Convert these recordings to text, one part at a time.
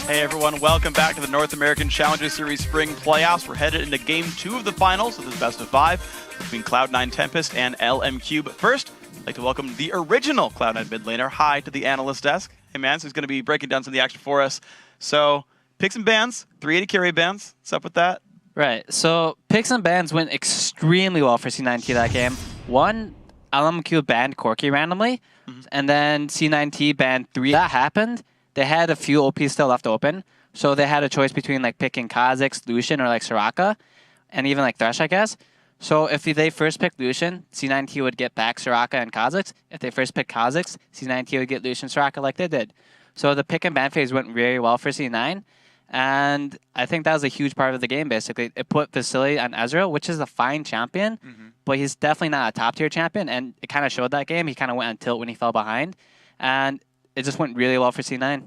Hey everyone, welcome back to the North American Challenger Series Spring Playoffs. We're headed into Game 2 of the finals of this best of 5 between Cloud9 Tempest and LMQ. But first, I'd like to welcome the original Cloud9 mid laner, Hi, to the analyst desk. Hey man, so he's going to be breaking down some of the action for us. So, picks and bans, 380 carry bans. What's up with that? Right, so picks and bans went extremely well for C9T that game. One, LMQ banned Corki randomly, and then C9T banned 3. That happened. They had a few OPs still left open, so they had a choice between like picking Kha'Zix, Lucian, or like Soraka, and even like Thresh, I guess. So if they first picked Lucian, C9T would get back Soraka and Kha'Zix. If they first picked Kha'Zix, C9T would get Lucian, Soraka like they did. So the pick and ban phase went very well for C9. And I think that was a huge part of the game, basically. It put Vasily on Ezreal, which is a fine champion, but he's definitely not a top-tier champion, and it kind of showed that game. He kind of went on tilt when he fell behind, and it just went really well for C9.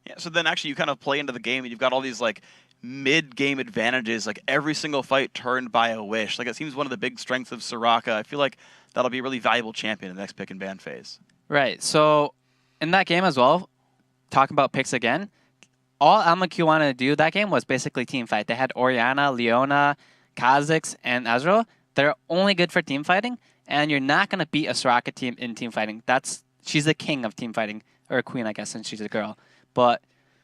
Yeah, so then actually you kind of play into the game, and you've got all these like mid-game advantages, like every single fight turned by a wish. Like it seems one of the big strengths of Soraka. I feel like that'll be a really valuable champion in the next pick and ban phase. Right, so in that game as well, talking about picks again, all LMQ wanted to do that game was basically team fight. They had Orianna, Leona, Kha'Zix, and Ezreal. They're only good for team fighting, and you're not going to beat a Soraka team in team fighting. She's the king of team fighting, or a queen, I guess, since she's a girl. But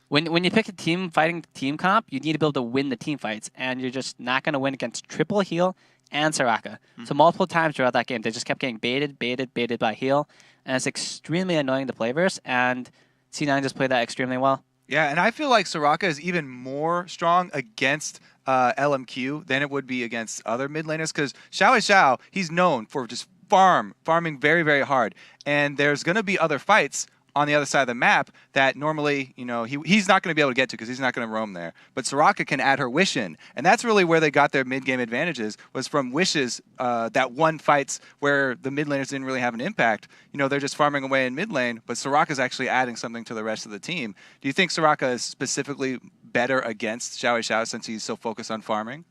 when you pick a team fighting team comp, you need to be able to win the team fights, and you're just not going to win against triple heal and Soraka. So multiple times throughout that game, they just kept getting baited by heal, and it's extremely annoying to play versus, and C9 just played that extremely well. Yeah, and I feel like Soraka is even more strong against LMQ than it would be against other mid laners, because Xiao, he's known for just farming very, very hard. And there's going to be other fights on the other side of the map that normally, you know, he's not going to be able to get to because he's not going to roam there. But Soraka can add her wish in. And that's really where they got their mid-game advantages, was from wishes, that one fights where the mid laners didn't really have an impact. You know, they're just farming away in mid lane, but Soraka's actually adding something to the rest of the team. Do you think Soraka is specifically better against Xiao since he's so focused on farming?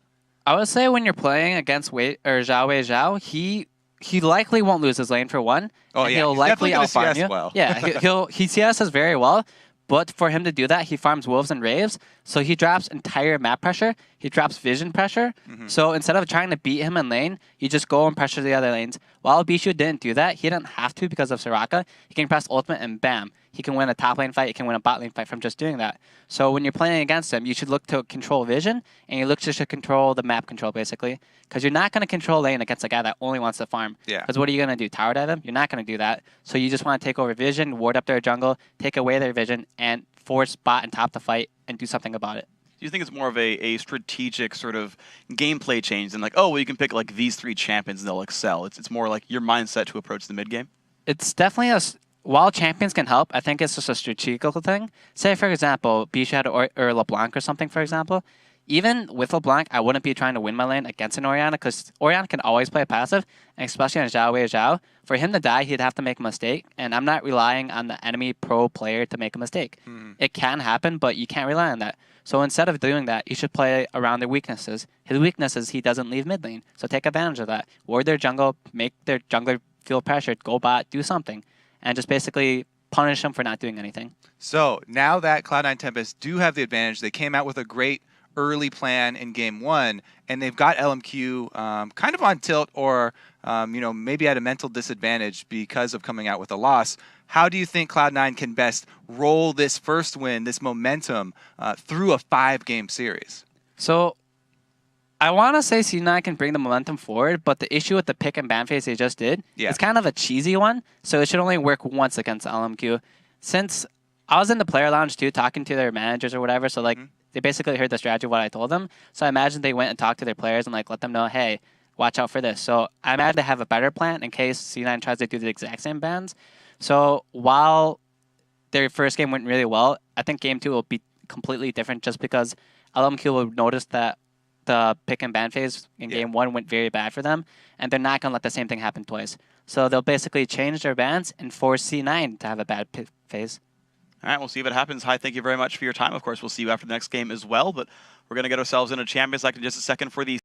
I would say when you're playing against Zhao, he likely won't lose his lane for one. Oh, and yeah. He'll likely outfarm you. Well. Yeah, he CSs very well, but for him to do that, he farms wolves and raves, so he drops entire map pressure, he drops vision pressure, so instead of trying to beat him in lane, you just go and pressure the other lanes. While Bishu didn't do that, he didn't have to because of Soraka. He can press ultimate and bam, he can win a top lane fight, he can win a bot lane fight from just doing that. So when you're playing against him, you should look to control vision, and you look to control the map control, basically. Because you're not going to control lane against a guy that only wants to farm. Yeah. Because what are you going to do, tower dive him? You're not going to do that. So you just want to take over vision, ward up their jungle, take away their vision, and force bot and top the fight, and do something about it. Do you think it's more of a strategic sort of gameplay change than like, oh, well, you can pick like these 3 champions and they'll excel? It's more like your mindset to approach the mid game? It's definitely while champions can help, I think it's just a strategical thing. Say, for example, Bishu had or LeBlanc or something, for example. Even with LeBlanc, I wouldn't be trying to win my lane against an Orianna, because Orianna can always play passive, and especially on Zhao. For him to die, he'd have to make a mistake, and I'm not relying on the enemy pro player to make a mistake. It can happen, but you can't rely on that. So instead of doing that, you should play around their weaknesses. His weakness is he doesn't leave mid lane, so take advantage of that. Ward their jungle, make their jungler feel pressured, go bot, do something, and just basically punish them for not doing anything. So now that Cloud9 Tempest do have the advantage, they came out with a great early plan in game 1, and they've got LMQ kind of on tilt, or you know, maybe at a mental disadvantage because of coming out with a loss. How do you think Cloud9 can best roll this first win, this momentum, through a 5-game series? So I want to say C9 can bring the momentum forward, but the issue with the pick and ban phase they just did, it's kind of a cheesy one, so it should only work once against LMQ. Since I was in the player lounge too, talking to their managers or whatever, so like they basically heard the strategy of what I told them. So I imagine they went and talked to their players and like let them know, hey, watch out for this. So I imagine they have a better plan in case C9 tries to do the exact same bans. So while their first game went really well, I think game 2 will be completely different, just because LMQ will notice that the pick and ban phase in game 1 went very bad for them, and they're not going to let the same thing happen twice. So they'll basically change their bans and force C9 to have a bad phase. All right, we'll see if it happens. Hi, thank you very much for your time. Of course, we'll see you after the next game as well, but we're going to get ourselves into Champions Select in just a second for the